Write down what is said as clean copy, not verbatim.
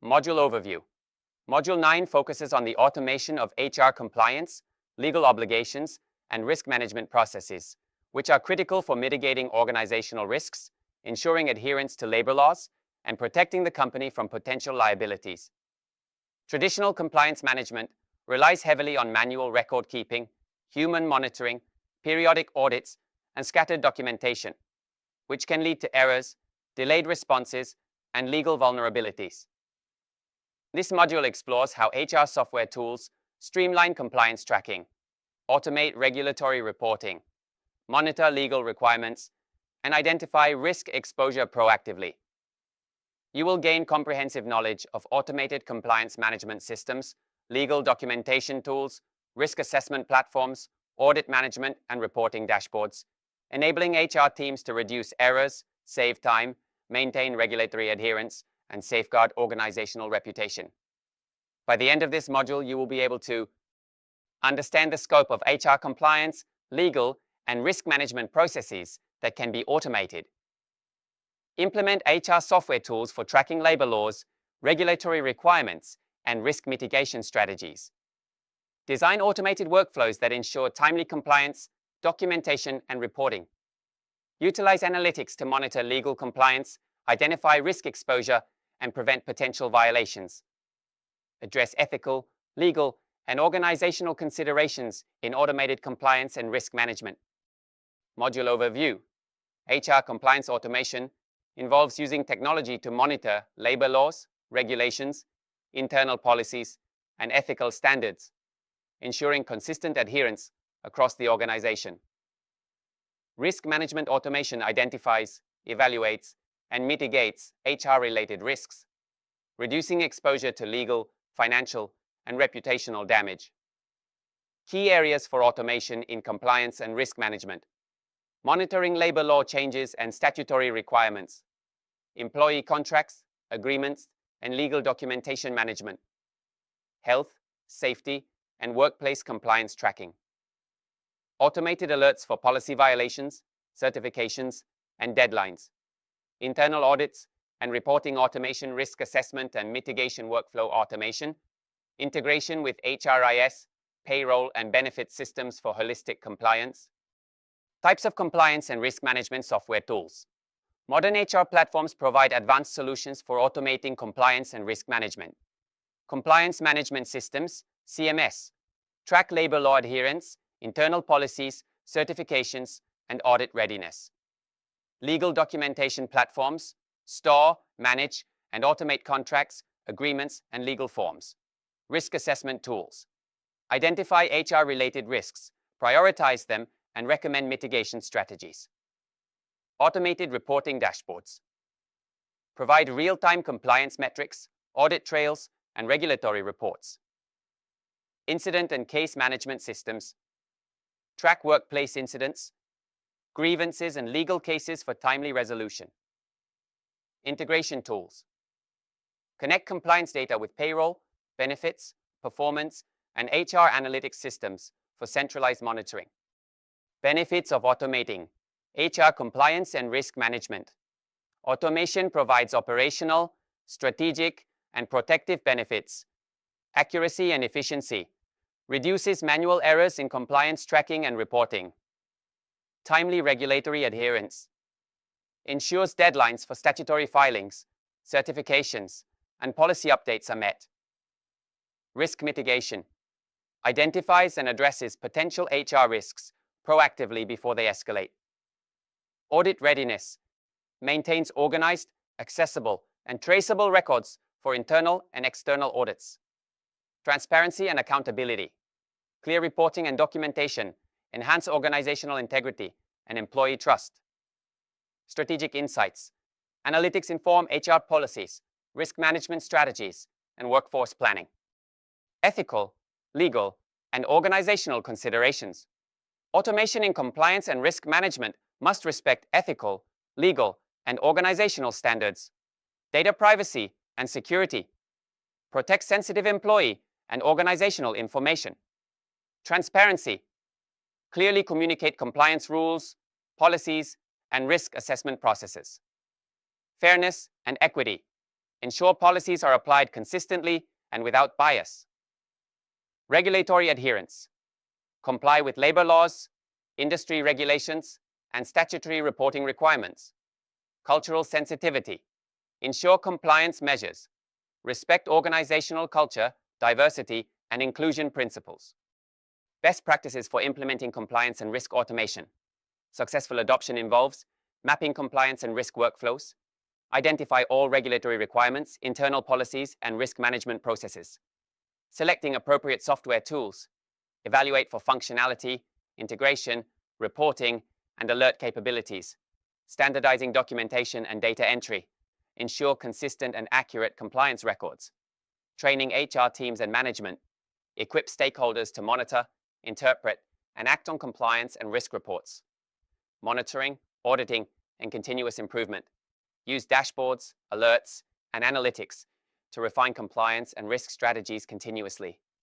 Module Overview. Module 9 focuses on the automation of HR compliance, legal obligations, and risk management processes, which are critical for mitigating organizational risks, ensuring adherence to labor laws, and protecting the company from potential liabilities. Traditional compliance management relies heavily on manual record keeping, human monitoring, periodic audits, and scattered documentation, which can lead to errors, delayed responses, and legal vulnerabilities. This module explores how HR software tools streamline compliance tracking, automate regulatory reporting, monitor legal requirements, and identify risk exposure proactively. You will gain comprehensive knowledge of automated compliance management systems, legal documentation tools, risk assessment platforms, audit management, and reporting dashboards, enabling HR teams to reduce errors, save time, maintain regulatory adherence, and safeguard organizational reputation. By the end of this module, you will be able to understand the scope of HR compliance, legal, and risk management processes that can be automated. Implement HR software tools for tracking labor laws, regulatory requirements, and risk mitigation strategies. Design automated workflows that ensure timely compliance, documentation, and reporting. Utilize analytics to monitor legal compliance, identify risk exposure, and prevent potential violations. Address ethical, legal, and organizational considerations in automated compliance and risk management. Module Overview. HR compliance automation involves using technology to monitor labor laws, regulations, internal policies, and ethical standards, ensuring consistent adherence across the organization. Risk management automation identifies, evaluates, and mitigates HR-related risks, reducing exposure to legal, financial, and reputational damage. Key areas for automation in compliance and risk management: monitoring labor law changes and statutory requirements, employee contracts, agreements, and legal documentation management, health, safety, and workplace compliance tracking, automated alerts for policy violations, certifications, and deadlines, internal audits and reporting automation, risk assessment and mitigation workflow automation, integration with HRIS, payroll, and benefit systems for holistic compliance. Types of compliance and risk management software tools. Modern HR platforms provide advanced solutions for automating compliance and risk management. Compliance management systems, CMS, track labor law adherence, internal policies, certifications, and audit readiness. Legal documentation platforms, store, manage, and automate contracts, agreements, and legal forms. Risk assessment tools. Identify HR-related risks, prioritize them, and recommend mitigation strategies. Automated reporting dashboards. Provide real-time compliance metrics, audit trails, and regulatory reports. Incident and case management systems. Track workplace incidents, grievances, and legal cases for timely resolution. Integration tools. Connect compliance data with payroll, benefits, performance, and HR analytics systems for centralized monitoring. Benefits of automating HR compliance and risk management. Automation provides operational, strategic, and protective benefits. Accuracy and efficiency. Reduces manual errors in compliance tracking and reporting. Timely regulatory adherence. Ensures deadlines for statutory filings, certifications, and policy updates are met. Risk mitigation. Identifies and addresses potential HR risks proactively before they escalate. Audit readiness. Maintains organized, accessible, and traceable records for internal and external audits. Transparency and accountability. Clear reporting and documentation enhance organizational integrity and employee trust. Strategic insights. Analytics inform HR policies, risk management strategies, and workforce planning. Ethical, legal, and organizational considerations. Automation in compliance and risk management must respect ethical, legal, and organizational standards. Data privacy and security. Protect sensitive employee and organizational information. Transparency. Clearly communicate compliance rules, policies, and risk assessment processes. Fairness and equity. Ensure policies are applied consistently and without bias. Regulatory adherence. Comply with labor laws, industry regulations, and statutory reporting requirements. Cultural sensitivity. Ensure compliance measures. Respect organizational culture, diversity, and inclusion principles. Best practices for implementing compliance and risk automation. Successful adoption involves mapping compliance and risk workflows, identify all regulatory requirements, internal policies, and risk management processes. Selecting appropriate software tools, evaluate for functionality, integration, reporting, and alert capabilities. Standardizing documentation and data entry. Ensure consistent and accurate compliance records. Training HR teams and management. Equip stakeholders to monitor, interpret, and act on compliance and risk reports. Monitoring, auditing, and continuous improvement. Use dashboards, alerts, and analytics to refine compliance and risk strategies continuously.